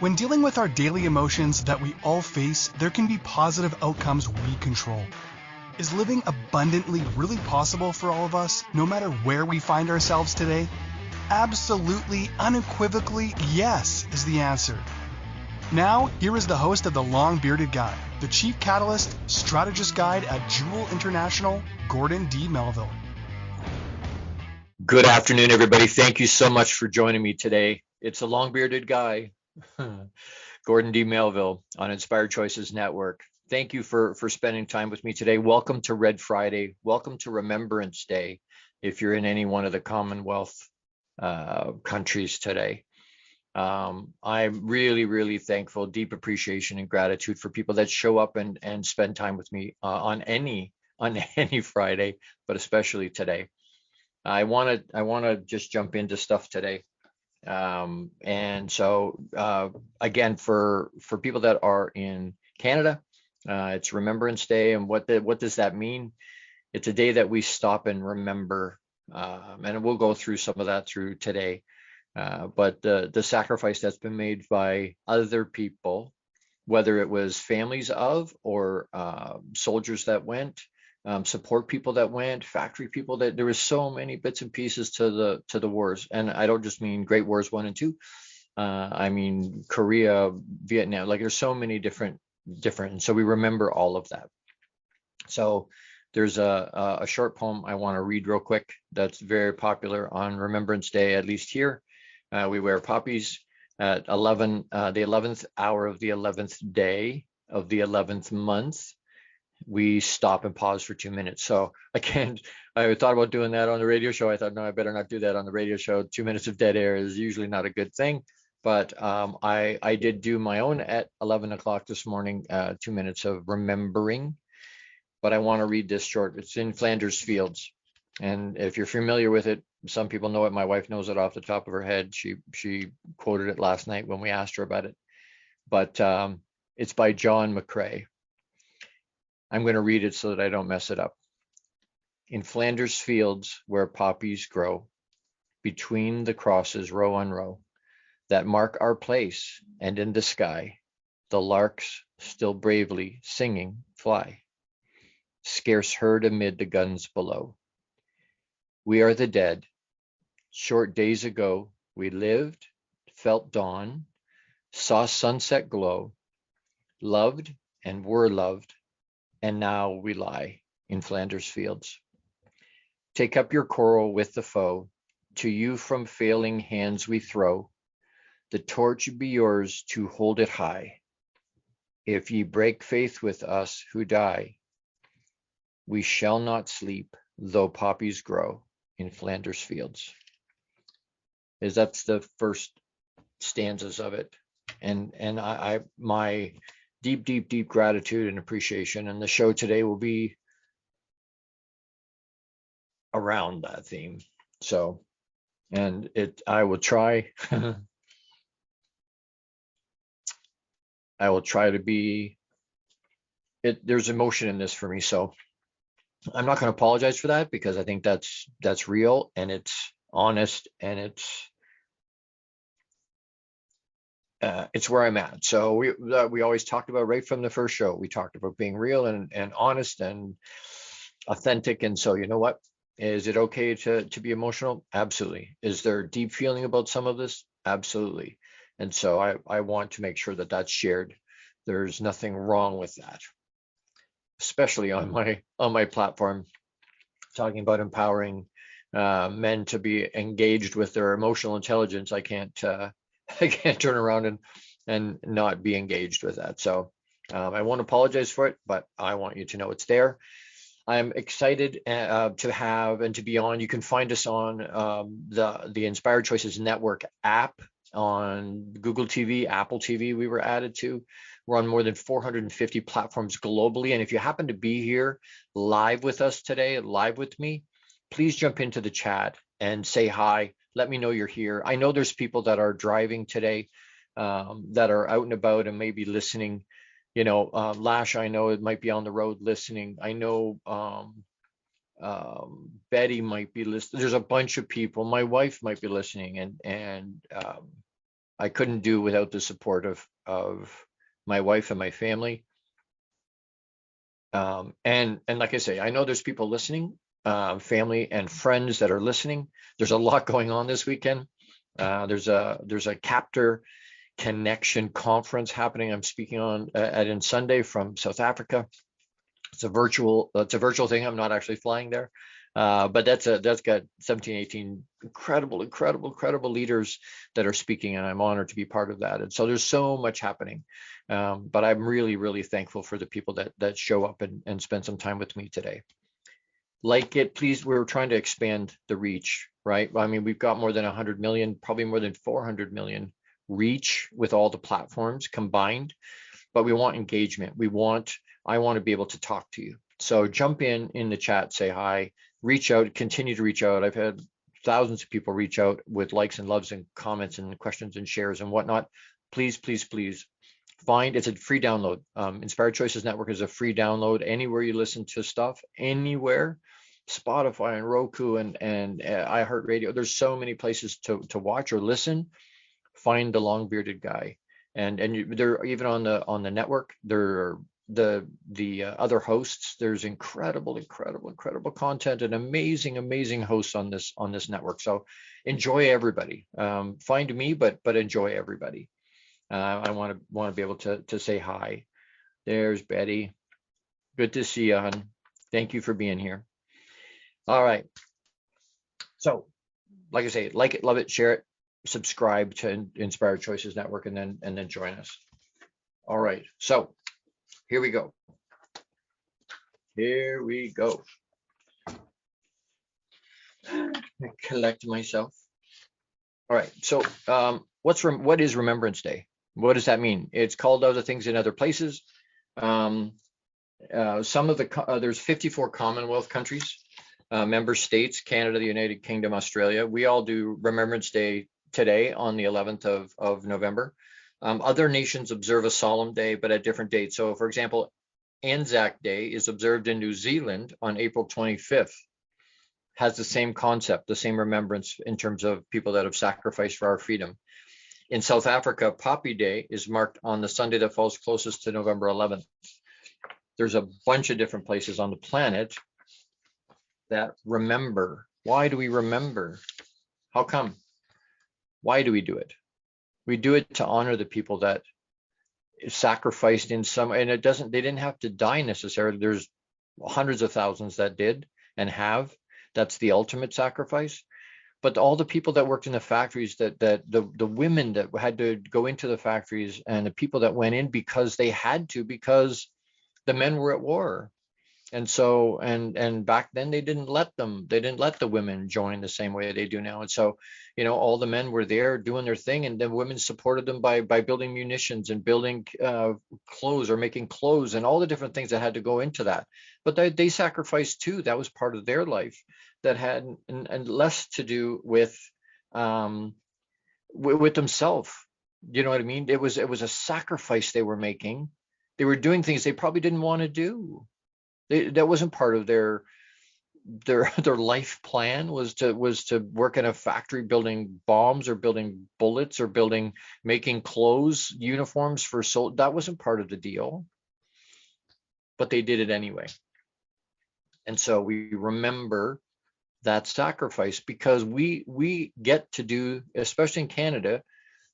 When dealing with our daily emotions that we all face, there can be positive outcomes we control. Is living abundantly really possible for all of us, no matter where we find ourselves today? Absolutely, unequivocally, yes is the answer. Now, here is the host of The Long Bearded Guy, the Chief Catalyst, Strategist Guide at Jewel International, Gordon D. Melville. Good afternoon, everybody. Thank you so much for joining me today. It's a long bearded guy, Gordon D. Melville on Inspired Choices Network. Thank you for spending time with me today. Welcome to Red Friday. Welcome to Remembrance Day if you're in any one of the Commonwealth countries today. I'm really thankful, deep appreciation and gratitude for people that show up and spend time with me on any Friday, but especially today. I want to just jump into stuff today. And so again, for people that are in Canada, it's Remembrance Day. And what does that mean? It's a day that we stop and remember, and we'll go through some of that through today. But the sacrifice that's been made by other people, whether it was families of or soldiers that went, support people that went, factory people that there was so many bits and pieces to the wars. And I don't just mean Great Wars 1 and 2. I mean Korea, Vietnam, like there's so many different, and so we remember all of that. So there's a short poem I want to read real quick that's very popular on Remembrance Day, at least here. We wear poppies at the 11th hour of the 11th day of the 11th month. We stop and pause for 2 minutes. So I thought about doing that on the radio show. I thought, no, I better not do that on the radio show. 2 minutes of dead air is usually not a good thing. But I did do my own at 11 o'clock this morning, 2 minutes of remembering. But I want to read this short. It's in Flanders Fields. And if you're familiar with it, some people know it. My wife knows it off the top of her head. She quoted it last night when we asked her about it. But it's by John McCrae. I'm going to read it so that I don't mess it up. In Flanders fields where poppies grow, between the crosses row on row, that mark our place, and in the sky, the larks still bravely singing fly, scarce heard amid the guns below. We are the dead. Short days ago we lived, felt dawn, saw sunset glow, loved and were loved, and now we lie in Flanders fields. Take up your quarrel with the foe, to you from failing hands we throw, the torch be yours to hold it high. If ye break faith with us who die, we shall not sleep, though poppies grow in Flanders fields. That's the first stanzas of it. And my deep gratitude and appreciation, and the show today will be around that theme. So, and I will try I will try to be there's emotion in this for me, so I'm not going to apologize for that, because I think that's real and it's honest, and it's where I'm at. So we always talked about, right from the first show, we talked about being real and honest and authentic. And so, you know what? Is it okay to be emotional? Absolutely. Is there deep feeling about some of this? Absolutely. And so I want to make sure that that's shared. There's nothing wrong with that, especially on my platform, talking about empowering men to be engaged with their emotional intelligence. I can't turn around and not be engaged with that. So I won't apologize for it, but I want you to know it's there. I'm excited to have and to be on. You can find us on the Inspired Choices Network app, on Google TV, Apple TV. We were added to. We're on more than 450 platforms globally. And if you happen to be here live with us today, live with me, please jump into the chat and say hi. Let me know you're here. I know there's people that are driving today, that are out and about and maybe listening. You know, Lash, I know it might be on the road listening. I know Betty might be listening. There's a bunch of people. My wife might be listening, and I couldn't do without the support of my wife and my family. And like I say, I know there's people listening, family and friends that are listening. There's a lot going on this weekend. There's a Captor Connection conference happening. I'm speaking on in Sunday from South Africa. It's a virtual thing. I'm not actually flying there. But that's got 17, 18 incredible leaders that are speaking, and I'm honored to be part of that. And so there's so much happening. But I'm really thankful for the people that show up and spend some time with me today. Like it, please. We're trying to expand the reach, right? I mean, we've got more than 100 million, probably more than 400 million reach with all the platforms combined. But we want engagement. I want to be able to talk to you. So jump in the chat, say hi, reach out, continue to reach out. I've had thousands of people reach out with likes and loves and comments and questions and shares and whatnot. Please find, it's a free download. Inspired Choices Network is a free download anywhere you listen to stuff, anywhere. Spotify and Roku and iHeartRadio. There's so many places to watch or listen. Find the long bearded guy. And they're even on the network. There are the other hosts. There's incredible content and amazing hosts on this network. So enjoy everybody. Find me, but enjoy everybody. I want to be able to say hi. There's Betty. Good to see you, hon. Thank you for being here. All right. So, like I say, like it, love it, share it, subscribe to Inspired Choices Network, and then join us. All right. So here we go. I collect myself. All right. So what is Remembrance Day? What does that mean? It's called other things in other places. Some of there's 54 Commonwealth countries, member states, Canada, the United Kingdom, Australia. We all do Remembrance Day today on the 11th of November. Other nations observe a solemn day, but at different dates. So, for example, Anzac Day is observed in New Zealand on April 25th. Has the same concept, the same remembrance in terms of people that have sacrificed for our freedom. In South Africa, Poppy Day is marked on the Sunday that falls closest to November 11th. There's a bunch of different places on the planet that remember. Why do we remember? How come? Why do we do it? We do it to honor the people that sacrificed in some, and they didn't have to die necessarily. There's hundreds of thousands that did and have. That's the ultimate sacrifice. But all the people that worked in the factories, the women that had to go into the factories, and the people that went in because they had to, because the men were at war. And so, and back then they didn't let the women join the same way they do now. And so, all the men were there doing their thing, and the women supported them by building munitions and building clothes or making clothes and all the different things that had to go into that. But they sacrificed too. That was part of their life that had and less to do with themselves. You know what I mean? It was a sacrifice they were making. They were doing things they probably didn't want to do. That wasn't part of their life plan, was to work in a factory building bombs or building bullets or making clothes, uniforms for soldiers. That wasn't part of the deal, but they did it anyway. And so we remember that sacrifice because we get to do, especially in Canada,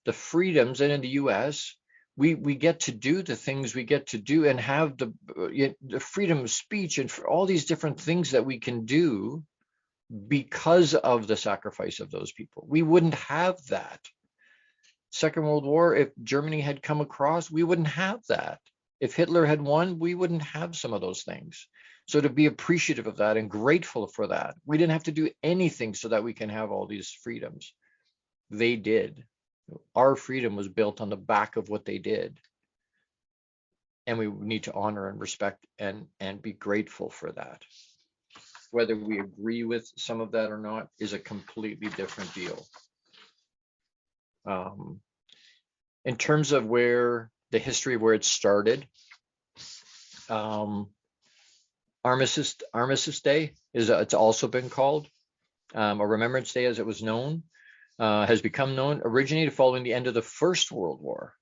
the freedoms, and in the US, we get to do the things we get to do and have the freedom of speech and for all these different things that we can do because of the sacrifice of those people. We wouldn't have that. Second World War, if Germany had come across, we wouldn't have that. If Hitler had won, we wouldn't have some of those things. So to be appreciative of that and grateful for that, we didn't have to do anything so that we can have all these freedoms. They did. Our freedom was built on the back of what they did. And we need to honor and respect and be grateful for that. Whether we agree with some of that or not is a completely different deal. In terms of where the history of where it started, Armistice Day it's also been called, or Remembrance Day as it was known. has become known, originated following the end of the First World War.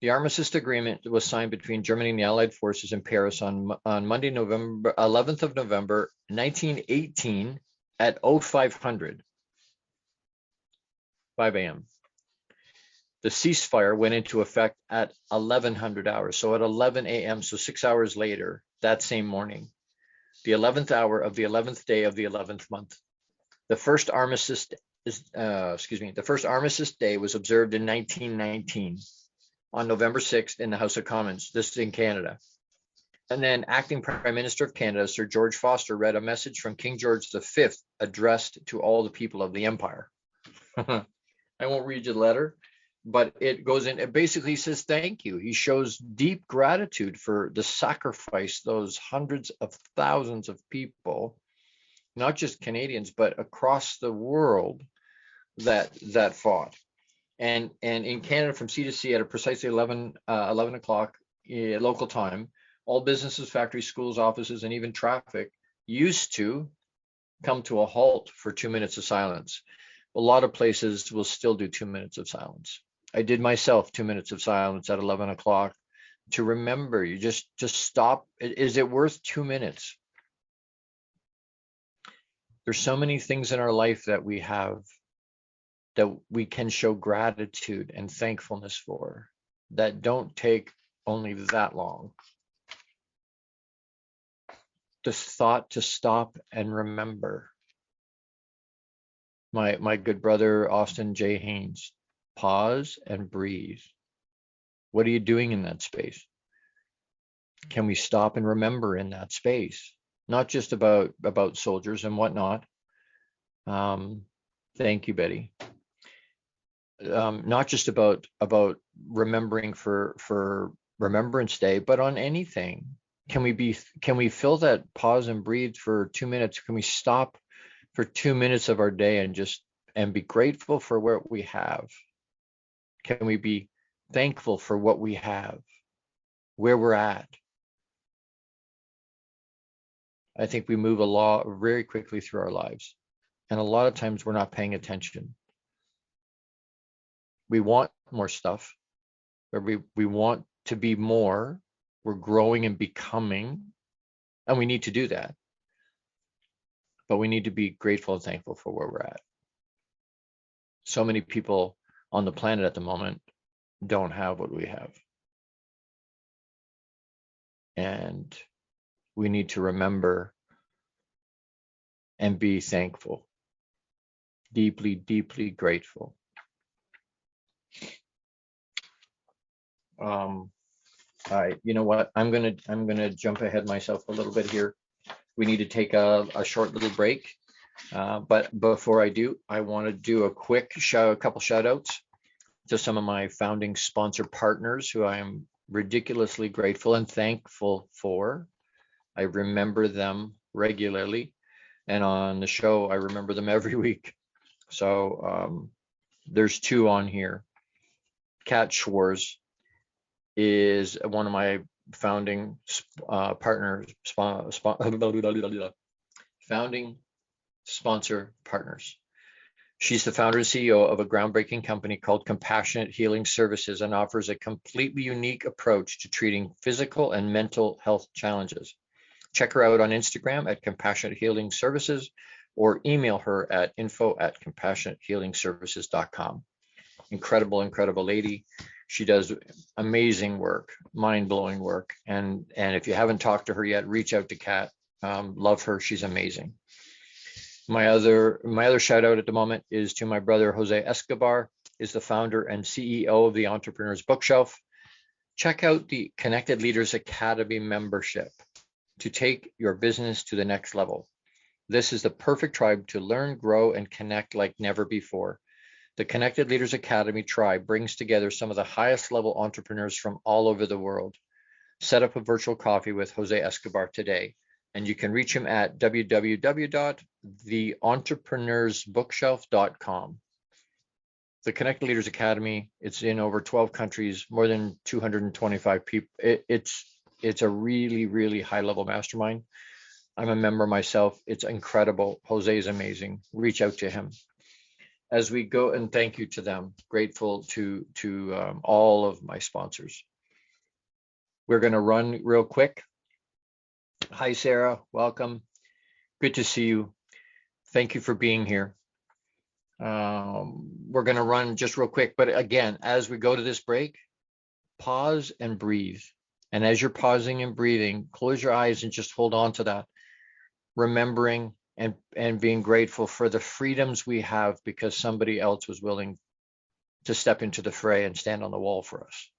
The armistice agreement was signed between Germany and the Allied forces in Paris on Monday, November 11th of November, 1918 at 0500, 5 a.m. The ceasefire went into effect at 1100 hours, so at 11 a.m., so 6 hours later, that same morning, the 11th hour of the 11th day of the 11th month. The first armistice day was observed in 1919 on November 6th in the House of Commons. This is in Canada. And then acting Prime Minister of Canada, Sir George Foster, read a message from King George V addressed to all the people of the empire. I won't read you the letter, but it goes in, it basically says thank you. He shows deep gratitude for the sacrifice those hundreds of thousands of people, not just Canadians, but across the world that fought. And in Canada, from sea to sea at a precisely 11 o'clock local time, all businesses, factories, schools, offices, and even traffic used to come to a halt for 2 minutes of silence. A lot of places will still do 2 minutes of silence. I did myself 2 minutes of silence at 11 o'clock to remember. You just stop. Is it worth 2 minutes? There's so many things in our life that we have that we can show gratitude and thankfulness for that don't take only that long. The thought to stop and remember. My good brother, Austin J. Haynes, pause and breathe. What are you doing in that space? Can we stop and remember in that space? Not just about soldiers and whatnot. Thank you, Betty. Not just about remembering for Remembrance Day, but on anything. Can we fill that pause and breathe for 2 minutes? Can we stop for 2 minutes of our day and be grateful for what we have? Can we be thankful for what we have, where we're at? I think we move very quickly through our lives, and a lot of times we're not paying attention. We want more stuff, or we want to be more. We're growing and becoming, and we need to do that. But we need to be grateful and thankful for where we're at. So many people on the planet at the moment don't have what we have. And we need to remember and be thankful, deeply, deeply grateful. You know what? I'm gonna jump ahead myself a little bit here. We need to take a short little break. But before I do, I want to do a couple shout outs to some of my founding sponsor partners who I am ridiculously grateful and thankful for. I remember them regularly, and on the show, I remember them every week. So there's two on here. Kat Schwarz is one of my founding founding sponsor partners. She's the founder and CEO of a groundbreaking company called Compassionate Healing Services and offers a completely unique approach to treating physical and mental health challenges. Check her out on Instagram at Compassionate Healing Services or email her at info@compassionatehealingservices.com. Incredible lady. She does amazing work, mind-blowing work. And if you haven't talked to her yet, reach out to Kat. Love her. She's amazing. My other shout out at the moment is to my brother Jose Escobar, is the founder and CEO of the Entrepreneur's Bookshelf. Check out the Connected Leaders Academy membership to take your business to the next level. This is the perfect tribe to learn, grow, and connect like never before. The Connected Leaders Academy tribe brings together some of the highest level entrepreneurs from all over the world. Set up a virtual coffee with Jose Escobar today, and you can reach him at www.theentrepreneur'sbookshelf.com. The Connected Leaders Academy, it's in over 12 countries, more than 225 people. It's a really, really high level mastermind. I'm a member myself. It's incredible. Jose is amazing. Reach out to him. as we go, and thank you to them. Grateful to all of my sponsors. We're going to run real quick. Hi, Sarah. Welcome. Good to see you. Thank you for being here. We're going to run just real quick. But again, as we go to this break, pause and breathe. And as you're pausing and breathing, close your eyes and just hold on to that, remembering and being grateful for the freedoms we have because somebody else was willing to step into the fray and stand on the wall for us.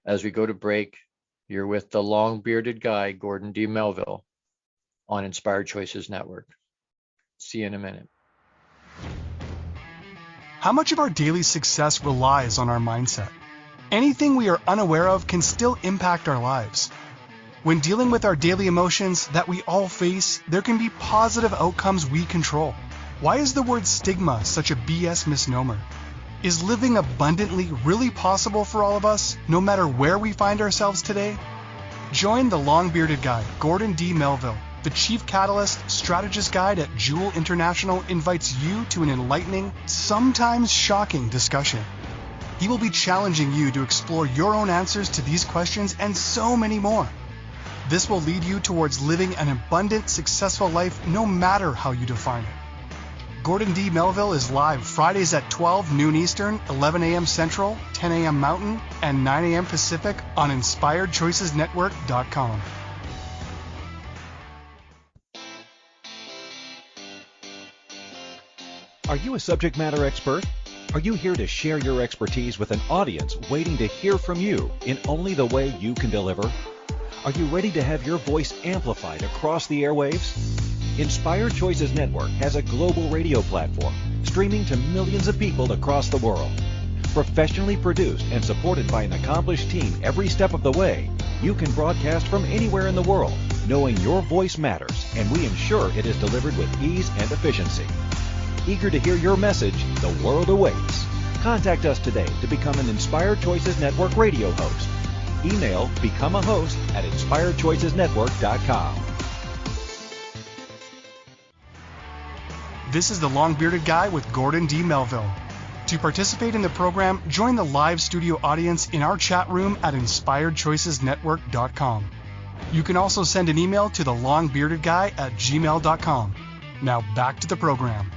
As we go to break, you're with the long-bearded guy, Gordon D. Melville, on Inspired Choices Network. See you in a minute. How much of our daily success relies on our mindset? Anything we are unaware of can still impact our lives. When dealing with our daily emotions that we all face, there can be positive outcomes we control. Why is the word stigma such a BS misnomer? Is living abundantly really possible for all of us, no matter where we find ourselves today? Join the long-bearded guy, Gordon D. Melville. The Chief Catalyst Strategist Guide at Jewel International invites you to an enlightening, sometimes shocking discussion. He will be challenging you to explore your own answers to these questions and so many more. This will lead you towards living an abundant, successful life no matter how you define it. Gordon D. Melville is live Fridays at 12 noon Eastern, 11 a.m. Central, 10 a.m. Mountain, and 9 a.m. Pacific on InspiredChoicesNetwork.com. Are you a subject matter expert? Are you here to share your expertise with an audience waiting to hear from you in only the way you can deliver? Are you ready to have your voice amplified across the airwaves? Inspired Choices Network has a global radio platform streaming to millions of people across the world. Professionally produced and supported by an accomplished team every step of the way, you can broadcast from anywhere in the world, knowing your voice matters, and we ensure it is delivered with ease and efficiency. Eager to hear your message, the world awaits. Contact us today to become an Inspired Choices Network radio host. Email become a host at inspiredchoicesnetwork.com. This is the long-bearded guy with Gordon D. Melville. To participate in the program, join the live studio audience in our chat room at inspiredchoicesnetwork.com. You can also send an email to the longbeardedguy@gmail.com. Now back to the program.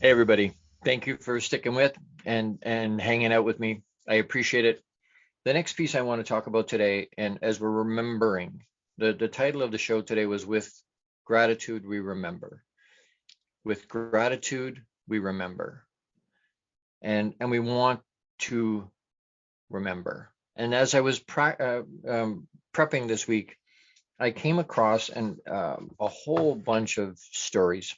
Hey, everybody. Thank you for sticking with and hanging out with me. I appreciate it. The next piece I want to talk about today, and as we're remembering, the title of the show today was With Gratitude We Remember. With gratitude we remember. And we want to remember. And as I was prepping this week, I came across a whole bunch of stories.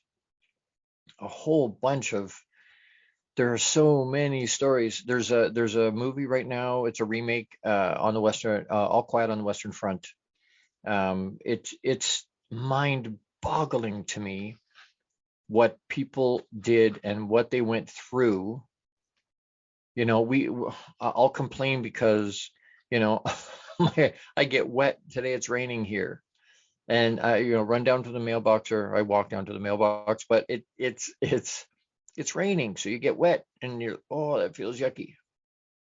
There are so many stories. There's a movie right now. It's a remake on the Western, All Quiet on the Western Front. It's mind-boggling to me what people did and what they went through. You know, I'll complain because, you know, I get wet. Today it's raining here. And I, run down to the mailbox, or I walk down to the mailbox, but it's raining, so you get wet, and that feels yucky.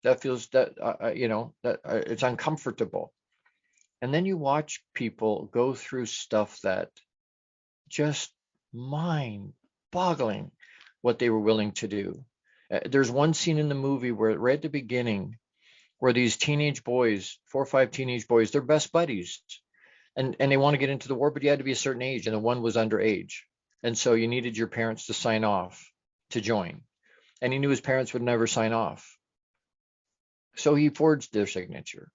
That feels it's uncomfortable. And then you watch people go through stuff that just mind-boggling what they were willing to do. There's one scene in the movie where right at the beginning, where these teenage boys, 4 or 5 teenage boys, they're best buddies. And they want to get into the war, but you had to be a certain age, and the one was underage. And so you needed your parents to sign off to join. And he knew his parents would never sign off. So he forged their signature.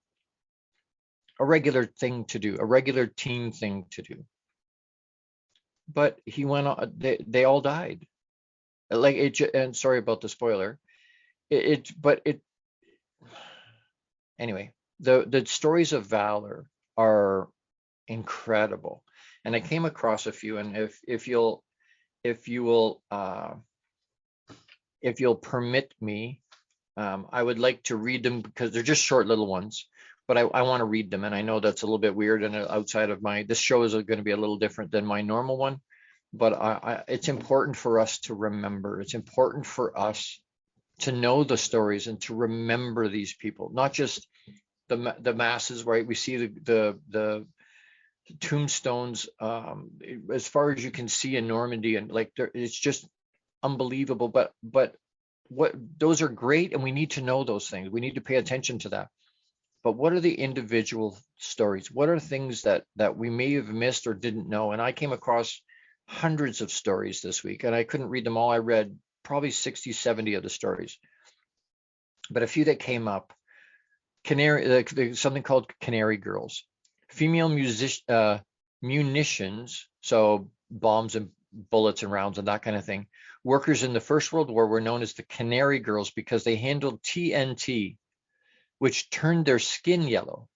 A regular thing to do, a regular teen thing to do. But he went on, they all died. And sorry about the spoiler. Anyway, the stories of valor are incredible, and I came across a few, and if you'll permit me, I would like to read them because they're just short little ones, but I want to read them. And I know that's a little bit weird, and outside of this show is going to be a little different than my normal one, but it's important for us to remember. It's important for us to know the stories and to remember these people, not just the masses, right? We see the tombstones as far as you can see in Normandy, and like it's just unbelievable. But what those are great, and we need to know those things. We need to pay attention to that. But what are the individual stories? What are things that we may have missed or didn't know? And I came across hundreds of stories this week, and I couldn't read them all. I read probably 60, 70 of the stories, but a few that came up. Something called Canary Girls, female munitions, so bombs and bullets and rounds and that kind of thing. Workers in the First World War were known as the Canary Girls because they handled TNT, which turned their skin yellow.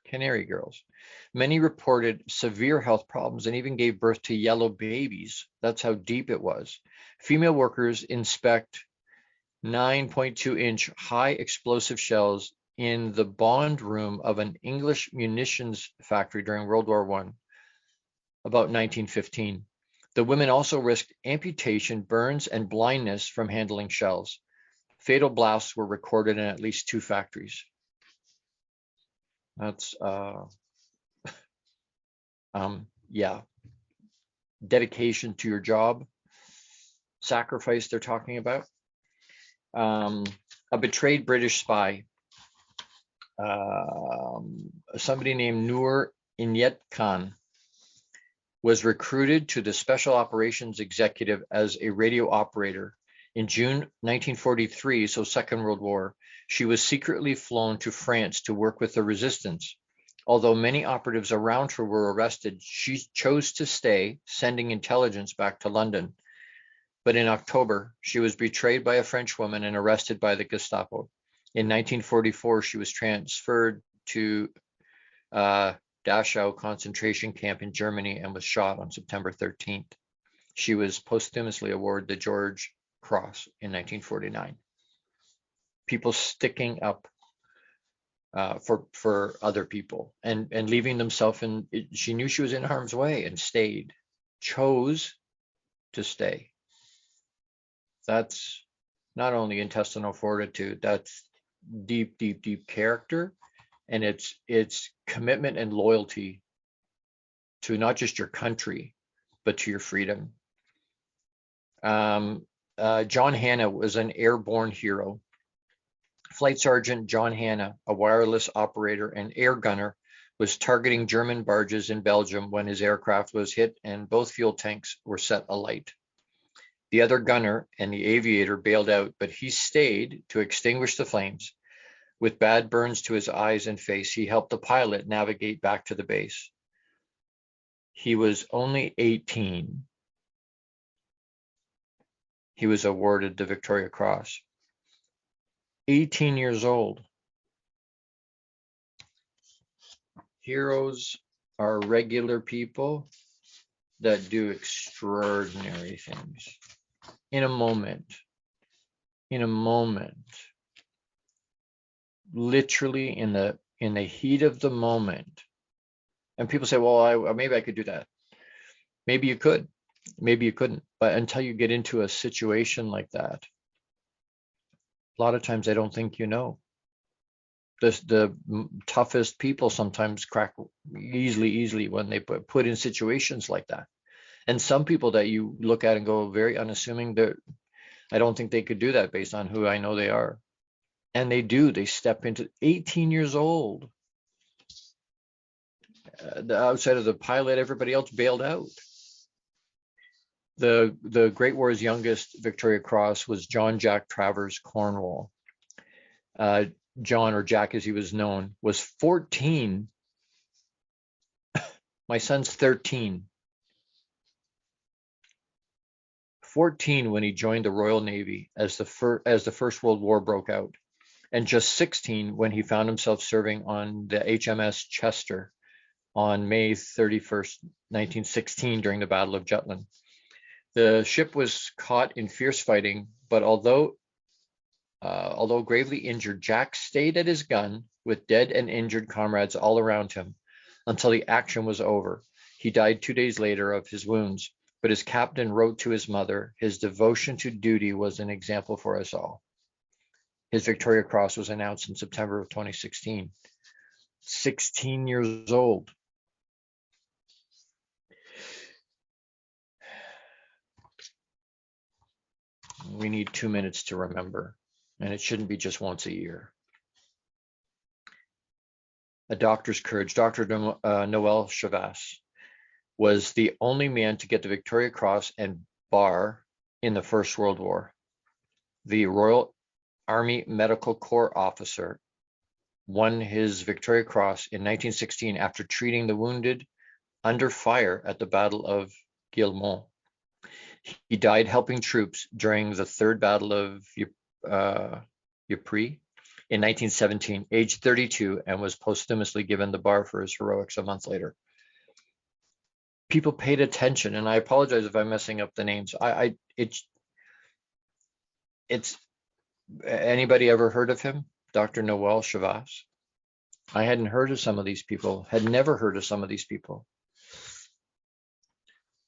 Canary Girls. Many reported severe health problems and even gave birth to yellow babies. That's how deep it was. Female workers inspect 9.2-inch high explosive shells in the bond room of an English munitions factory during World War I, about 1915. The women also risked amputation, burns, and blindness from handling shells. Fatal blasts were recorded in at least 2 factories. That's, yeah, dedication to your job, sacrifice they're talking about. A betrayed British spy, somebody named Noor Inayat Khan, was recruited to the Special Operations Executive as a radio operator. In June 1943, so Second World War, she was secretly flown to France to work with the resistance. Although many operatives around her were arrested, she chose to stay, sending intelligence back to London. But in October, she was betrayed by a French woman and arrested by the Gestapo. In 1944, she was transferred to Dachau concentration camp in Germany and was shot on September 13th. She was posthumously awarded the George Cross in 1949. People sticking up for other people and leaving themselves in. She knew she was in harm's way and stayed, chose to stay. That's not only intestinal fortitude, that's deep, deep, deep character, and it's commitment and loyalty to not just your country, but to your freedom. John Hanna was an airborne hero. Flight Sergeant John Hanna, a wireless operator and air gunner, was targeting German barges in Belgium when his aircraft was hit and both fuel tanks were set alight. The other gunner and the aviator bailed out, but he stayed to extinguish the flames. With bad burns to his eyes and face, he helped the pilot navigate back to the base. He was only 18. He was awarded the Victoria Cross. 18 years old. Heroes are regular people that do extraordinary things. In a moment, literally in the heat of the moment. And people say, well, maybe I could do that. Maybe you could, maybe you couldn't. But until you get into a situation like that, a lot of times I don't think you know. The toughest people sometimes crack easily when they put in situations like that. And some people that you look at and go very unassuming, I don't think they could do that based on who I know they are. And they do. They step into 18 years old. Outside of the pilot, everybody else bailed out. The Great War's youngest Victoria Cross was John Jack Travers Cornwall. John, or Jack as he was known, was 14. My son's 13. 14 when he joined the Royal Navy as the First World War broke out, and just 16 when he found himself serving on the HMS Chester on May 31st, 1916 during the Battle of Jutland. The ship was caught in fierce fighting, but although gravely injured, Jack stayed at his gun with dead and injured comrades all around him until the action was over. He died 2 days later of his wounds, but his captain wrote to his mother, his devotion to duty was an example for us all. His Victoria Cross was announced in September of 2016. 16 years old. We need 2 minutes to remember, and it shouldn't be just once a year. A doctor's courage. Dr. Noel Chavas was the only man to get the Victoria Cross and bar in the First World War. The Royal Army Medical Corps officer won his Victoria Cross in 1916 after treating the wounded under fire at the Battle of Guillemont. He died helping troops during the Third Battle of Ypres in 1917, aged 32, and was posthumously given the bar for his heroics a month later. People paid attention, and I apologize if I'm messing up the names. It's anybody ever heard of him? Dr. Noel Chavas? I hadn't heard of some of these people, had never heard of some of these people.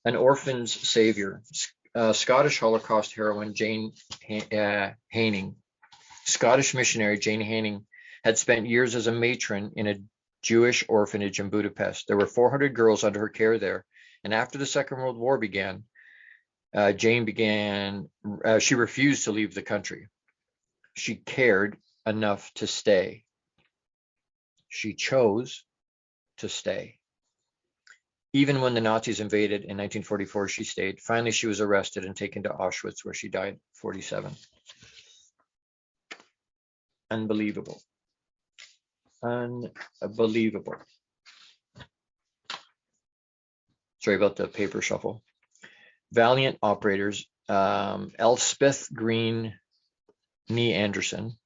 An orphan's savior. Scottish Holocaust heroine Jane Haining. Scottish missionary Jane Haining had spent years as a matron in a Jewish orphanage in Budapest. There were 400 girls under her care there, and after the Second World War began, she refused to leave the country. She cared enough to stay. She chose to stay. Even when the Nazis invaded in 1944, she stayed. Finally, she was arrested and taken to Auschwitz, where she died 47. Unbelievable. Unbelievable. Sorry about the paper shuffle. Valiant operators, Elspeth Green Nee Anderson.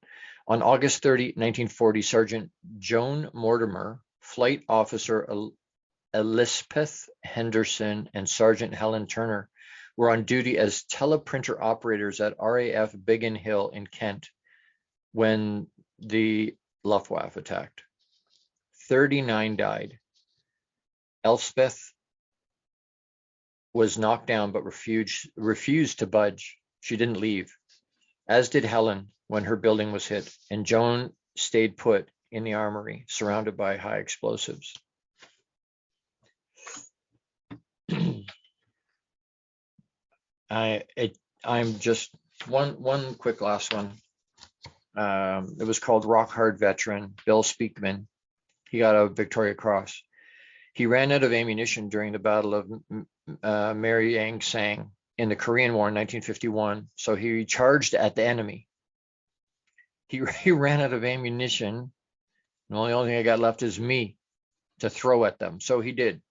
On August 30, 1940, Sergeant Joan Mortimer, Flight Officer Elspeth Henderson, and Sergeant Helen Turner were on duty as teleprinter operators at RAF Biggin Hill in Kent when the Luftwaffe attacked. 39 died. Elspeth was knocked down but refused to budge. She didn't leave, as did Helen when her building was hit, and Joan stayed put in the armory, surrounded by high explosives. I'm just one quick last one. It was called Rock Hard Veteran Bill Speakman. He got a Victoria Cross. He ran out of ammunition during the Battle of Mariang Sang in the Korean War in 1951, so he charged at the enemy. He ran out of ammunition, and the only thing I got left is me to throw at them. So he did.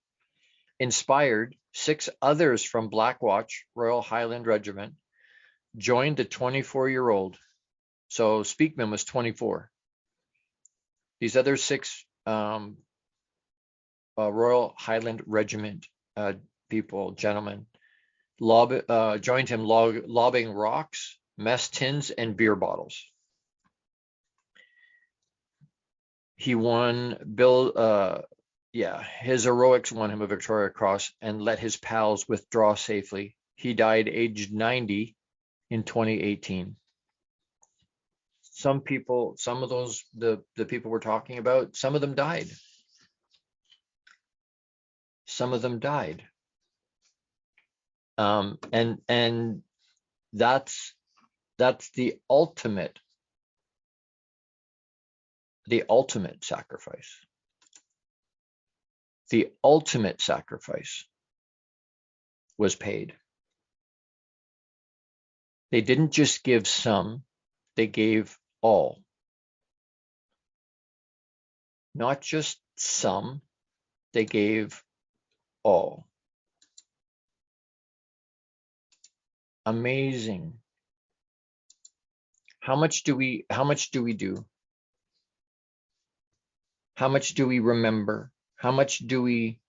Inspired, 6 others from Black Watch, Royal Highland Regiment, joined the 24-year-old. So Speakman was 24. These other 6 Royal Highland Regiment gentlemen, joined him lobbing rocks, mess tins, and beer bottles. He won his heroics won him a Victoria Cross and let his pals withdraw safely. He died aged 90 in 2018. Some people, some of those, the people we're talking about, some of them died. Some of them died. And that's the ultimate sacrifice. The ultimate sacrifice was paid. They didn't just give some, they gave all. Not just some, they gave all. Amazing. How much do we do? How much do we remember? How much do we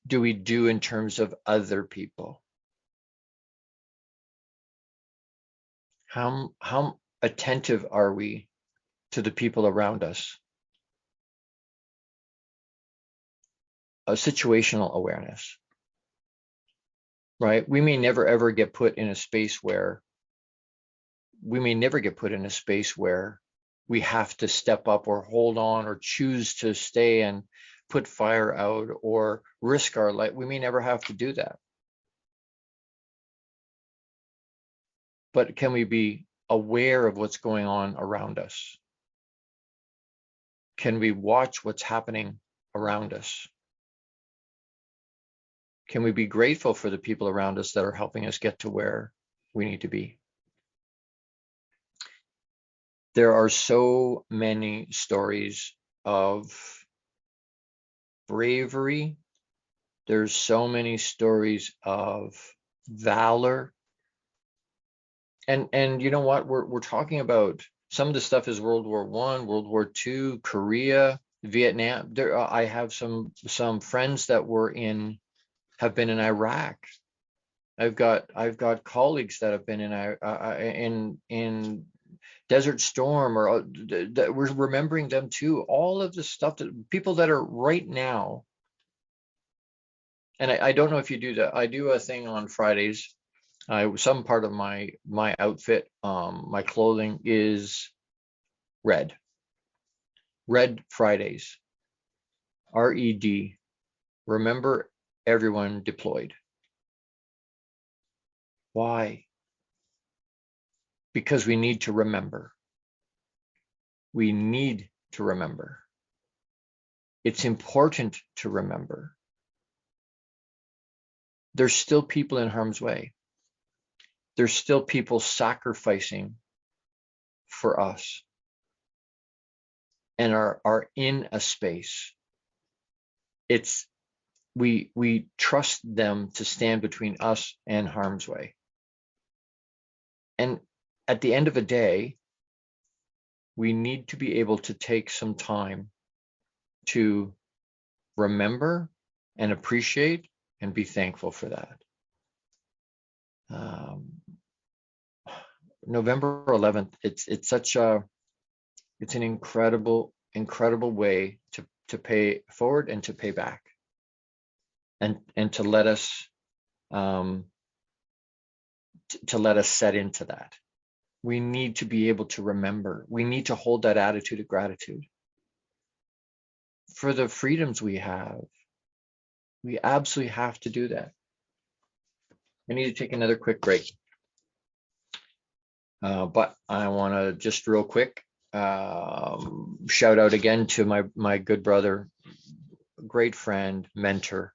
do in terms of other people? How attentive are we to the people around us? situational awareness, right? We may never ever get put in a space where we have to step up or hold on or choose to stay and put fire out or risk our life. We may never have to do that. But can we be aware of what's going on around us? Can we watch what's happening around us? Can we be grateful for the people around us that are helping us get to where we need to be? There are so many stories of bravery. There's so many stories of valor. And you know what? We're talking about some of the stuff is World War I, World War II, Korea, Vietnam. I have some friends that have been in Iraq. I've got colleagues that have been in Desert Storm, or that we're remembering them too. All of the stuff that people that are right now. And I don't know if you do that. I do a thing on Fridays. Some part of my outfit, my clothing is red. Red Fridays. RED. Remember everyone deployed. Why? Because we need to remember. We need to remember. It's important to remember. There's still people in harm's way. There's still people sacrificing for us and are in a space. We trust them to stand between us and harm's way. And at the end of the day, we need to be able to take some time to remember and appreciate and be thankful for that. November 11th, it's an incredible way to pay forward and to pay back, and to let us set into that. We need to be able to remember. We need to hold that attitude of gratitude for the freedoms we have. We absolutely have to do that. I need to take another quick break. But I want to just real quick shout out again to my good brother, great friend, mentor,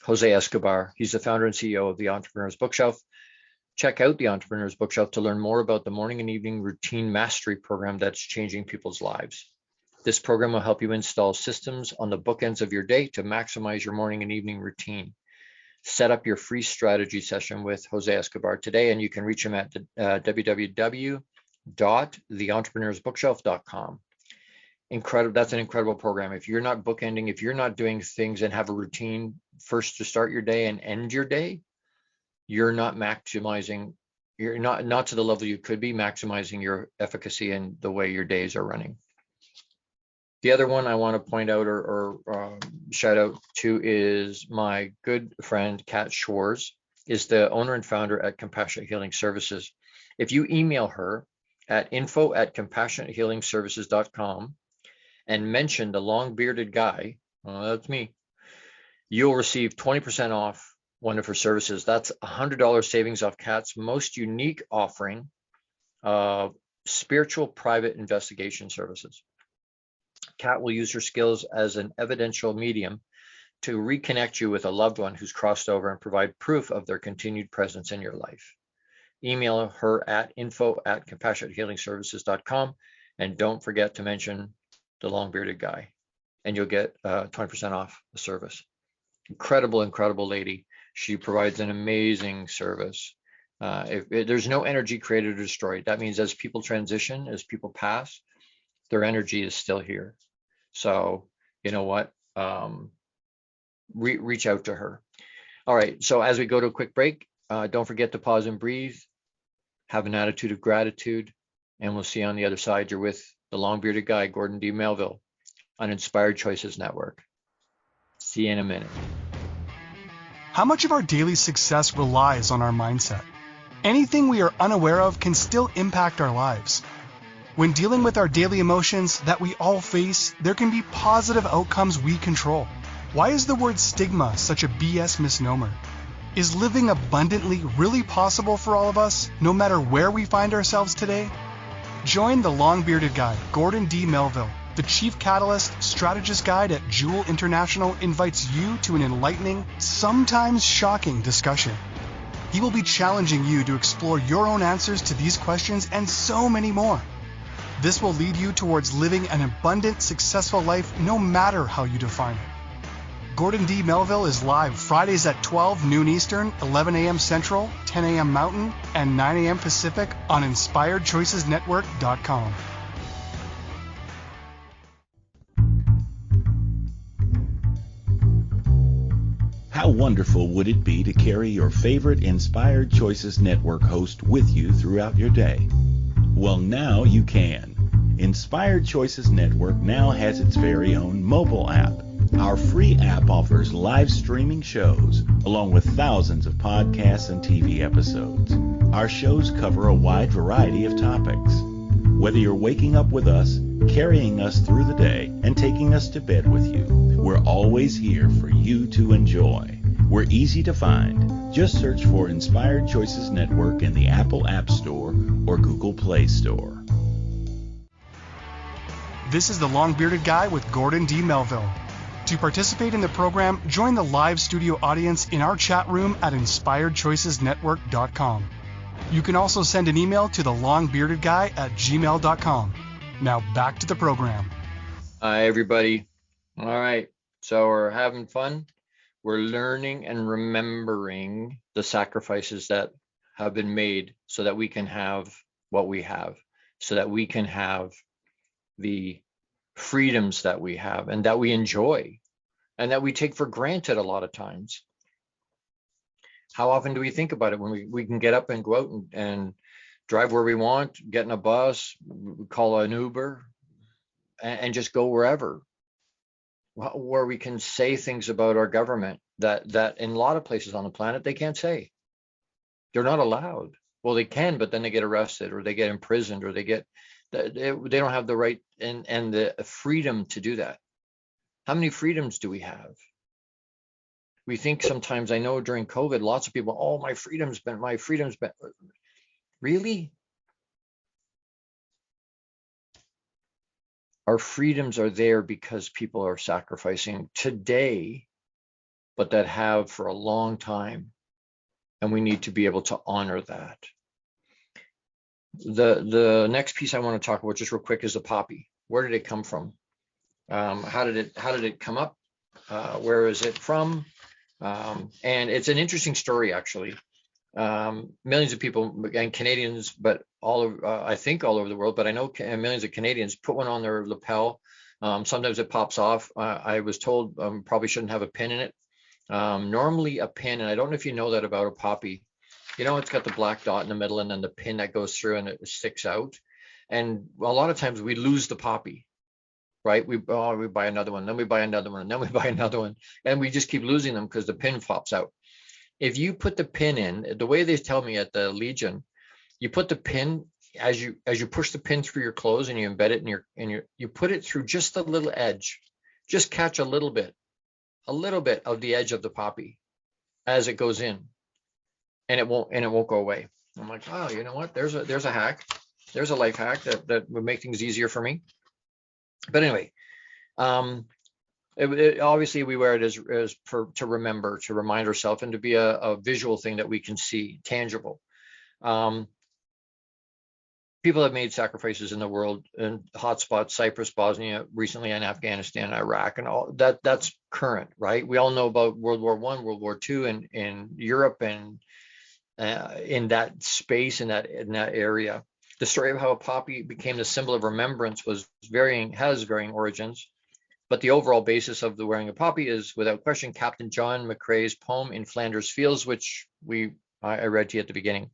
Jose Escobar. He's the founder and CEO of the Entrepreneur's Bookshelf. Check out the Entrepreneur's Bookshelf to learn more about the morning and evening routine mastery program that's changing people's lives. This program will help you install systems on the bookends of your day to maximize your morning and evening routine. Set up your free strategy session with Jose Escobar today, and you can reach him at www.theentrepreneur'sbookshelf.com. Incredible. That's an incredible program. If you're not bookending, if you're not doing things and have a routine first to start your day and end your day, you're not maximizing, you're not to the level you could be maximizing your efficacy and the way your days are running. The other one I want to point out or shout out to is my good friend, Kat Schwarz, is the owner and founder at Compassionate Healing Services. If you email her at info@compassionatehealingservices.com and mention the long bearded guy, that's me, you'll receive 20% off one of her services. That's $100 savings off Kat's most unique offering of spiritual private investigation services. Kat will use her skills as an evidential medium to reconnect you with a loved one who's crossed over and provide proof of their continued presence in your life. Email her at info@compassionatehealingservices.com, and don't forget to mention the long bearded guy, and you'll get 20% off the service. Incredible lady. She provides an amazing service. If there's no energy created or destroyed, that means as people transition, as people pass, their energy is still here. So you know what? Reach out to her. All right. So as we go to a quick break, don't forget to pause and breathe. Have an attitude of gratitude, and we'll see you on the other side. You're with the long bearded guy, Gordon D. Melville, on Inspired Choices Network. See you in a minute. How much of our daily success relies on our mindset? Anything we are unaware of can still impact our lives. When dealing with our daily emotions that we all face, there can be positive outcomes we control. Why is the word stigma such a BS misnomer? Is living abundantly really possible for all of us, no matter where we find ourselves today? Join the long-bearded guy, Gordon D. Melville. The Chief Catalyst Strategist Guide at Jewel International invites you to an enlightening, sometimes shocking discussion. He will be challenging you to explore your own answers to these questions and so many more. This will lead you towards living an abundant, successful life no matter how you define it. Gordon D. Melville is live Fridays at 12 noon Eastern, 11 a.m. Central, 10 a.m. Mountain, and 9 a.m. Pacific on InspiredChoicesNetwork.com. How wonderful would it be to carry your favorite Inspired Choices Network host with you throughout your day? Well, now you can. Inspired Choices Network now has its very own mobile app. Our free app offers live streaming shows, along with thousands of podcasts and TV episodes. Our shows cover a wide variety of topics. Whether you're waking up with us, carrying us through the day, and taking us to bed with you, we're always here for you to enjoy. We're easy to find. Just search for Inspired Choices Network in the Apple App Store or Google Play Store. This is the Long-Bearded Guy with Gordon D. Melville. To participate in the program, join the live studio audience in our chat room at InspiredChoicesNetwork.com. You can also send an email to thelongbeardedguy@gmail.com. Now back to the program. Hi, everybody. All right. So we're having fun. We're learning and remembering the sacrifices that have been made so that we can have what we have, so that we can have the freedoms that we have and that we enjoy and that we take for granted a lot of times. How often do we think about it when we can get up and go out and drive where we want, get in a bus, call an Uber, and just go wherever, where we can say things about our government that in a lot of places on the planet they can't say. They're not allowed. Well, they can, but then they get arrested or they get imprisoned or they don't have the right and the freedom to do that. How many freedoms do we have? We think sometimes, I know during COVID, lots of people, oh, my freedom's been. Really? Our freedoms are there because people are sacrificing today, but that have for a long time. And we need to be able to honor that. The next piece I want to talk about just real quick is the poppy. Where did it come from? How did it come up? Where is it from? And it's an interesting story, actually. Millions of people and Canadians, but I think all over the world, but I know millions of Canadians put one on their lapel. Sometimes it pops off. I was told probably shouldn't have a pin in it. Normally a pin, and I don't know if you know that about a poppy. You know, it's got the black dot in the middle and then the pin that goes through and it sticks out. And a lot of times we lose the poppy. Right? We buy another one, then we buy another one, and then we buy another one, and we just keep losing them because the pin pops out. If you put the pin in, the way they tell me at the Legion, you put the pin as you push the pin through your clothes and you embed it you put it through just the little edge, just catch a little bit of the edge of the poppy as it goes in, and it won't go away. I'm like, oh, you know what? There's a hack, there's a life hack that would make things easier for me. But anyway, obviously we wear it as to remember, to remind ourselves, and to be a visual thing that we can see, tangible. People have made sacrifices in the world, in hotspots, Cyprus, Bosnia, recently in Afghanistan, Iraq, and all that. That's current, right? We all know about World War I, World War II, and in Europe, and in that space, in that area. The story of how a poppy became the symbol of remembrance has varying origins, but the overall basis of the wearing a poppy is, without question, Captain John McCrae's poem In Flanders Fields, which I read to you at the beginning.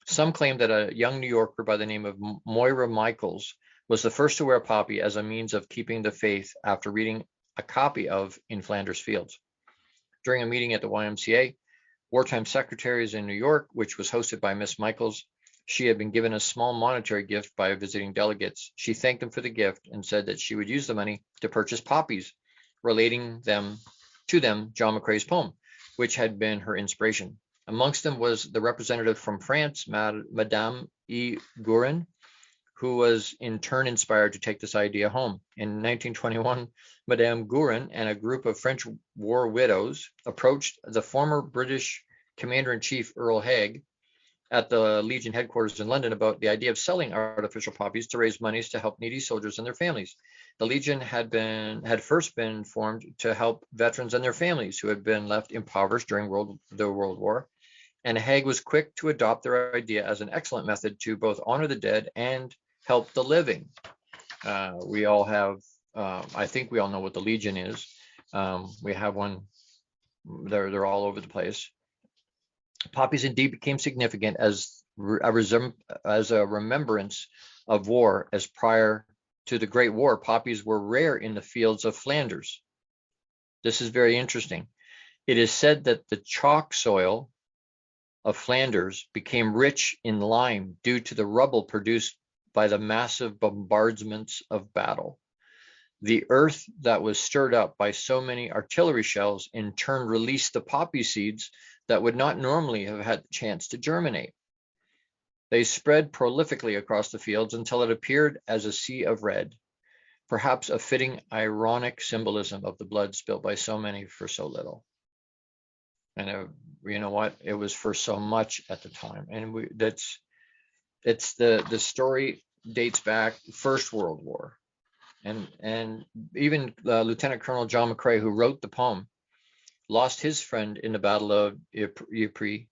Some claim that a young New Yorker by the name of Moira Michaels was the first to wear a poppy as a means of keeping the faith after reading a copy of In Flanders Fields. During a meeting at the YMCA, Wartime Secretaries in New York, which was hosted by Miss Michaels, she had been given a small monetary gift by visiting delegates. She thanked them for the gift and said that she would use the money to purchase poppies, relating them to them John McCrae's poem, which had been her inspiration. Amongst them was the representative from France, Madame E. Guerin, who was in turn inspired to take this idea home. In 1921, Madame Guerin and a group of French war widows approached the former British Commander-in-Chief Earl Haig at the Legion headquarters in London about the idea of selling artificial poppies to raise monies to help needy soldiers and their families. The Legion had first been formed to help veterans and their families who had been left impoverished during the World War, and Haig was quick to adopt their idea as an excellent method to both honor the dead and help the living. We all have, I think we all know what the Legion is. We have one, they're all over the place. Poppies indeed became significant as a remembrance of war, as prior to the Great War, poppies were rare in the fields of Flanders. This is very interesting. It is said that the chalk soil of Flanders became rich in lime due to the rubble produced by the massive bombardments of battle. The earth that was stirred up by so many artillery shells in turn released the poppy seeds that would not normally have had the chance to germinate. They spread prolifically across the fields until it appeared as a sea of red, perhaps a fitting ironic symbolism of the blood spilled by so many for so little. And you know what? It was for so much at the time. And the story dates back First World War. And even Lieutenant Colonel John McCrae, who wrote the poem, lost his friend in the Battle of Ypres.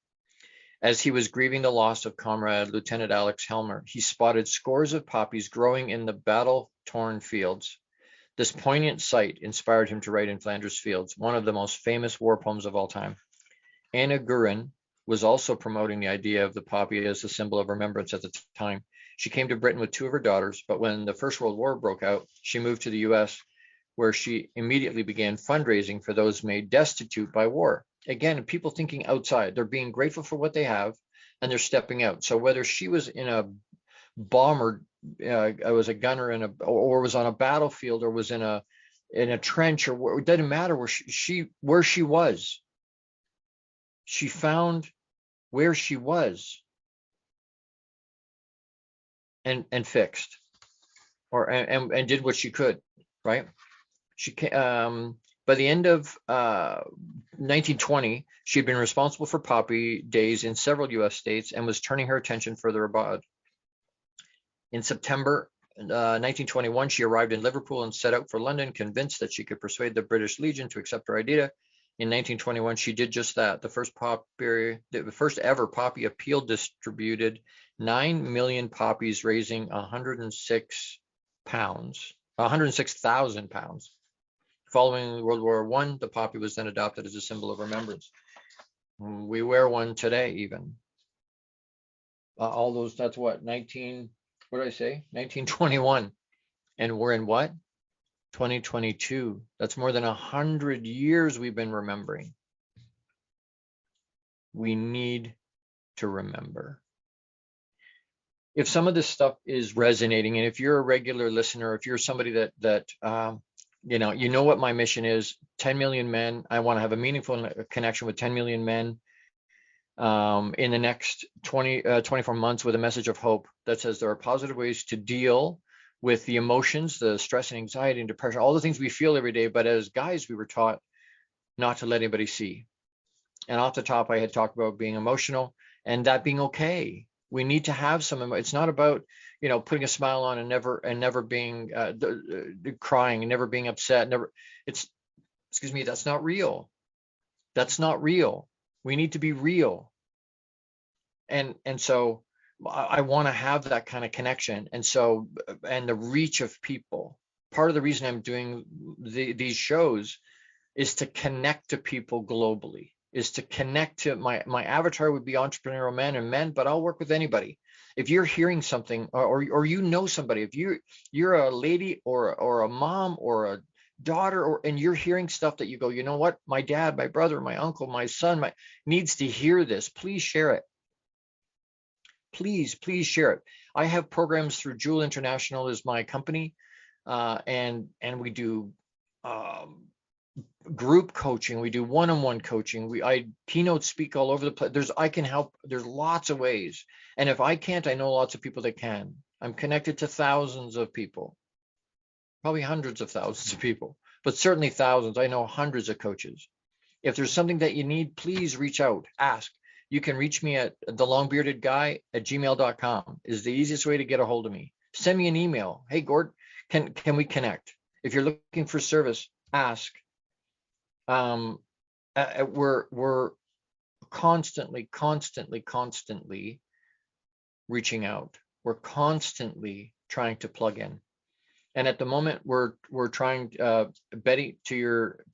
As he was grieving the loss of comrade Lieutenant Alex Helmer, he spotted scores of poppies growing in the battle-torn fields. This poignant sight inspired him to write In Flanders Fields, one of the most famous war poems of all time. Anna Guerin was also promoting the idea of the poppy as a symbol of remembrance at the time. She came to Britain with two of her daughters, but when the First World War broke out, she moved to the US, where she immediately began fundraising for those made destitute by war. Again, people thinking outside, they're being grateful for what they have, and they're stepping out. So whether she was in a bomber, was a gunner or was on a battlefield, or was in a trench, or it doesn't matter where she was. She found where she was and fixed, and did what she could, right? She by the end of 1920, she had been responsible for poppy days in several U.S. states and was turning her attention further abroad. In September 1921, she arrived in Liverpool and set out for London, convinced that she could persuade the British Legion to accept her idea. In 1921, she did just that. The first ever poppy appeal distributed 9 million poppies, raising 106,000 pounds. Following World War I, the poppy was then adopted as a symbol of remembrance. We wear one today, even. All those, that's what, 1921. And we're in what? 2022. That's more than 100 years we've been remembering. We need to remember. If some of this stuff is resonating, and if you're a regular listener, if you're somebody that you know what my mission is, 10 million men. I want to have a meaningful connection with 10 million men in the next 24 months with a message of hope that says there are positive ways to deal with the emotions, the stress and anxiety and depression, all the things we feel every day. But as guys, we were taught not to let anybody see. And off the top, I had talked about being emotional and that being okay. We need to have some. It's not about, putting a smile on and never being crying and never being upset. That's not real. That's not real. We need to be real. And so I want to have that kind of connection. And the reach of people. Part of the reason I'm doing these shows is to connect to people globally, is to connect to my avatar would be entrepreneurial men, but I'll work with anybody. If you're hearing something or you know somebody, if you're a lady or a mom or a daughter, and you're hearing stuff that you go, you know what, my dad, my brother, my uncle, my son, needs to hear this. Please share it. Please share it. I have programs through Jewel International is my company, and we do group coaching. We do one-on-one coaching. I keynote speak all over the place. I can help. There's lots of ways. And if I can't, I know lots of people that can. I'm connected to thousands of people, probably hundreds of thousands of people, but certainly thousands. I know hundreds of coaches. If there's something that you need, please reach out, ask. You can reach me at thelongbeardedguy@gmail.com is the easiest way to get a hold of me. Send me an email. Hey, Gord, can we connect? If you're looking for service, ask. We're constantly reaching out. We're constantly trying to plug in. And at the moment, we're trying, Betty, to your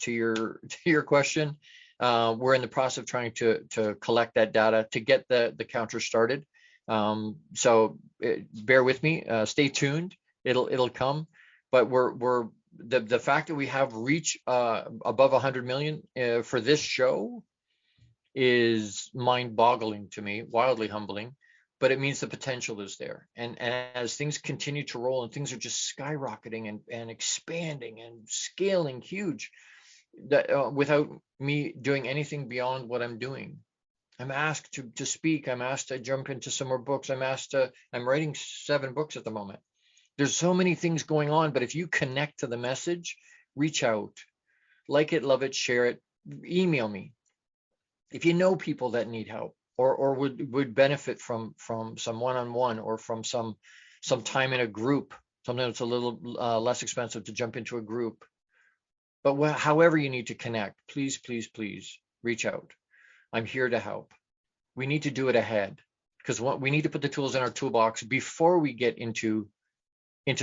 question, we're in the process of trying to collect that data to get the counter started. So bear with me, stay tuned. It'll come, but we're the fact that we have reach above 100 million for this show is mind-boggling to me, wildly humbling. But it means the potential is there. And as things continue to roll and things are just skyrocketing and expanding and scaling huge, that without me doing anything beyond what I'm doing. I'm asked to speak. I'm asked to jump into some more books. I'm writing 7 books at the moment. There's so many things going on, but if you connect to the message, reach out, like it, love it, share it, email me. If you know people that need help, or would benefit from some one-on-one or from some time in a group, something that's a little less expensive to jump into a group. But however you need to connect, please reach out. I'm here to help. We need to do it ahead, because we need to put the tools in our toolbox before we get into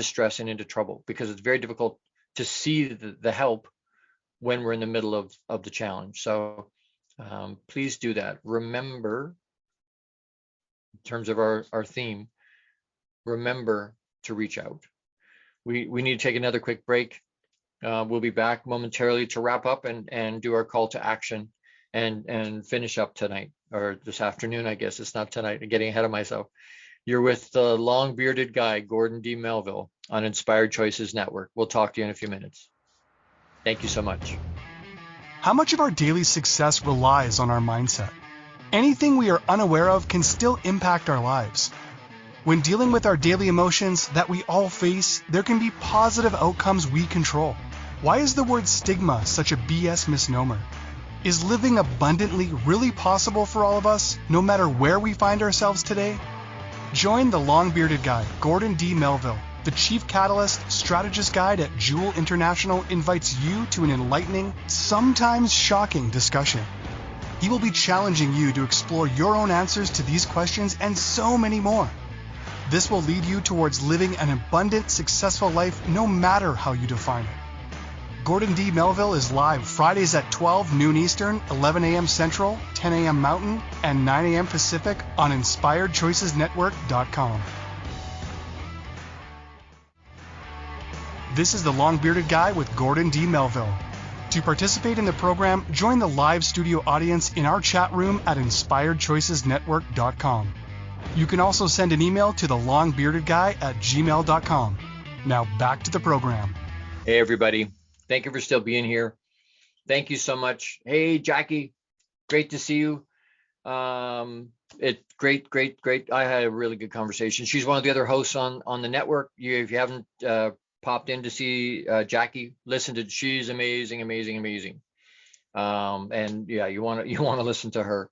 stress and into trouble, because it's very difficult to see the help when we're in the middle of the challenge. So please do that. Remember, in terms of our theme, remember to reach out. We need to take another quick break. We'll be back momentarily to wrap up and do our call to action and finish up tonight, or this afternoon, I guess. It's not tonight. I'm getting ahead of myself. You're with the long-bearded guy, Gordon D. Melville, on Inspired Choices Network. We'll talk to you in a few minutes. Thank you so much. How much of our daily success relies on our mindset? Anything we are unaware of can still impact our lives. When dealing with our daily emotions that we all face, there can be positive outcomes we control. Why is the word stigma such a BS misnomer? Is living abundantly really possible for all of us, no matter where we find ourselves today? Join the long-bearded guy, Gordon D. Melville. The Chief Catalyst Strategist Guide at Jewel International invites you to an enlightening, sometimes shocking discussion. He will be challenging you to explore your own answers to these questions and so many more. This will lead you towards living an abundant, successful life no matter how you define it. Gordon D. Melville is live Fridays at 12 noon Eastern, 11 a.m. Central, 10 a.m. Mountain, and 9 a.m. Pacific on InspiredChoicesNetwork.com. This is the Long-Bearded Guy with Gordon D. Melville. To participate in the program, join the live studio audience in our chat room at InspiredChoicesNetwork.com. You can also send an email to thelongbeardedguy@gmail.com. Now back to the program. Hey, everybody. Thank you for still being here. Thank you so much. Hey, Jackie. Great to see you. Great. I had a really good conversation. She's one of the other hosts on the network. If you haven't popped in to see Jackie, listen to, she's amazing. And yeah, you want to listen to her.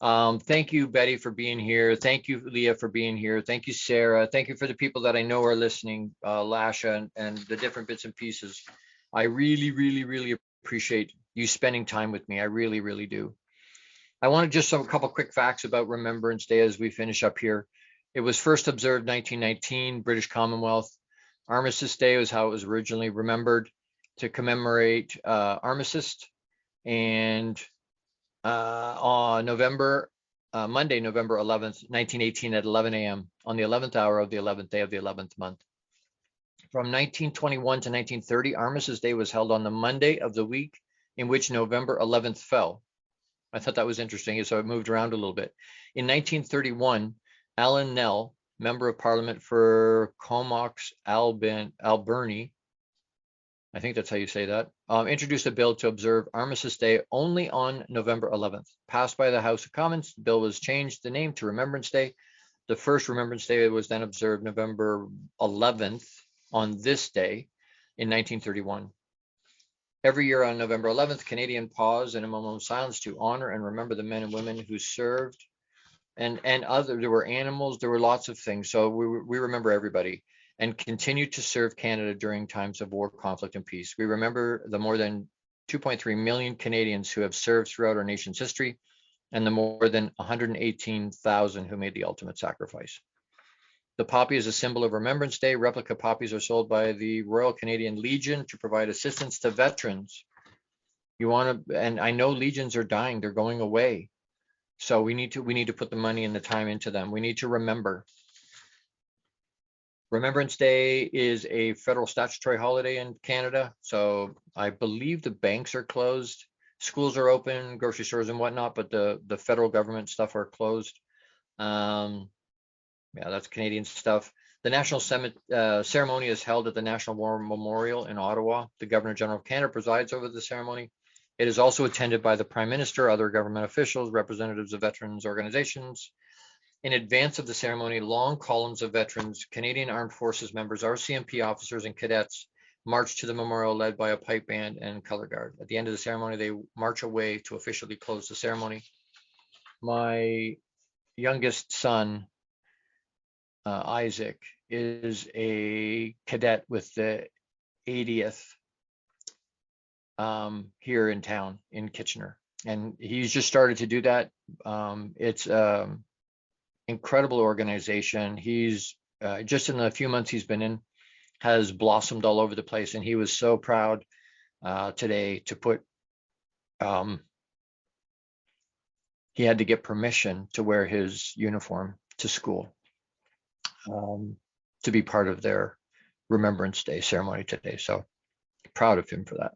Thank you, Betty, for being here. Thank you, Leah, for being here. Thank you, Sarah. Thank you for the people that I know are listening, Lasha and the different bits and pieces. I really appreciate you spending time with me. I really do. I want to just a couple quick facts about Remembrance Day as we finish up here. It was first observed 1919, British Commonwealth. Armistice Day was how it was originally remembered, to commemorate armistice. And on Monday, November 11th, 1918 at 11 a.m. on the 11th hour of the 11th day of the 11th month. From 1921 to 1930, Armistice Day was held on the Monday of the week in which November 11th fell. I thought that was interesting, so it moved around a little bit. In 1931, Alan Nell, Member of Parliament for Comox Alberni, I think that's how you say that, introduced a bill to observe Armistice Day only on November 11th. Passed by the House of Commons, the bill was changed the name to Remembrance Day. The first Remembrance Day was then observed November 11th on this day in 1931. Every year on November 11th, Canadians pause in a moment of silence to honor and remember the men and women who served, and other. There were animals, there were lots of things. So we remember everybody and continue to serve Canada during times of war, conflict, and peace. We remember the more than 2.3 million Canadians who have served throughout our nation's history, and the more than 118,000 who made the ultimate sacrifice. The poppy is a symbol of Remembrance Day. Replica poppies are sold by the Royal Canadian Legion to provide assistance to veterans. You want to, and I know legions are dying, they're going away. So we need to put the money and the time into them. We need to remember. Remembrance Day is a federal statutory holiday in Canada. So I believe the banks are closed, schools are open, grocery stores and whatnot, but the federal government stuff are closed. Yeah, that's Canadian stuff. The national ceremony is held at the National War Memorial in Ottawa. The Governor General of Canada presides over the ceremony. It is also attended by the Prime Minister, other government officials, representatives of veterans organizations. In advance of the ceremony, long columns of veterans, Canadian Armed Forces members, RCMP officers, and cadets march to the memorial led by a pipe band and color guard. At the end of the ceremony, they march away to officially close the ceremony. My youngest son, Isaac, is a cadet with the 80th here in town in Kitchener, and he's just started to do that. It's incredible organization. He's just in the few months he's been in, has blossomed all over the place, and he was so proud today to put he had to get permission to wear his uniform to school, to be part of their Remembrance Day ceremony today. So proud of him for that.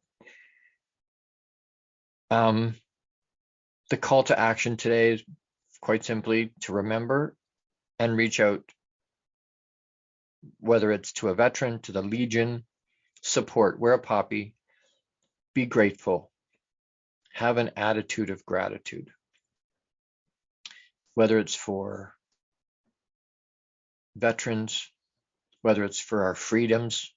The call to action today is quite simply to remember and reach out, whether it's to a veteran, to the Legion, support, wear a poppy, be grateful, have an attitude of gratitude, whether it's for veterans, whether it's for our freedoms,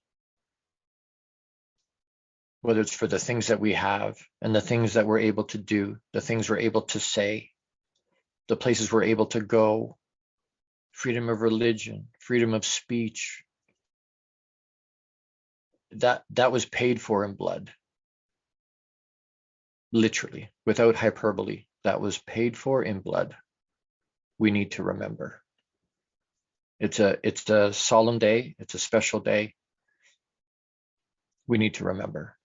whether it's for the things that we have and the things that we're able to do, the things we're able to say, the places we're able to go, freedom of religion, freedom of speech. That was paid for in blood. Literally, without hyperbole, that was paid for in blood. We need to remember. It's a solemn day. It's a special day. We need to remember.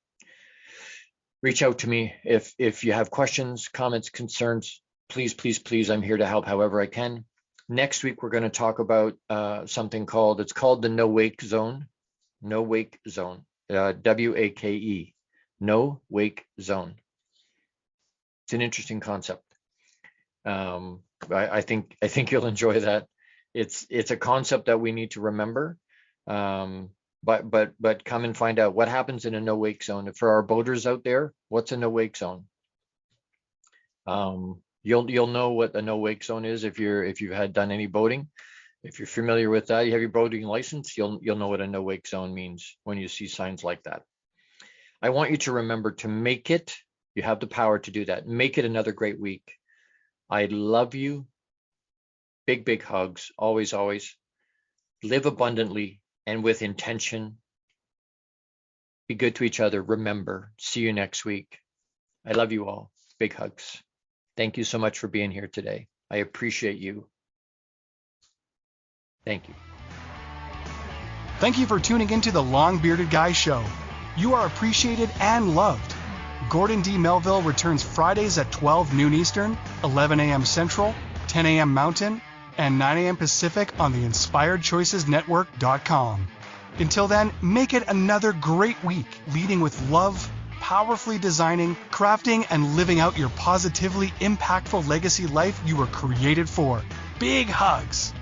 Reach out to me if you have questions, comments, concerns. Please, please, please, I'm here to help however I can. Next week, we're going to talk about something called the No Wake Zone. No Wake Zone. WAKE. No Wake Zone. It's an interesting concept. I think you'll enjoy that. It's a concept that we need to remember. But come and find out what happens in a no wake zone. For our boaters out there, what's a no wake zone? You'll know what a no wake zone is if you've had done any boating. If you're familiar with that, you have your boating license, you'll know what a no wake zone means when you see signs like that. I want you to remember to make it. You have the power to do that. Make it another great week. I love you. Big, big hugs. Always, always. Live abundantly and with intention. Be good to each other. Remember. See you next week. I love you all. Big hugs. Thank you so much for being here today. I appreciate you. Thank you. Thank you for tuning into the Long Bearded Guy Show. You are appreciated and loved. Gordon D. Melville returns Fridays at 12 noon Eastern, 11 a.m. Central, 10 a.m. Mountain, and 9 a.m. Pacific on the InspiredChoicesNetwork.com. Until then, make it another great week, leading with love, powerfully designing, crafting, and living out your positively impactful legacy life you were created for. Big hugs.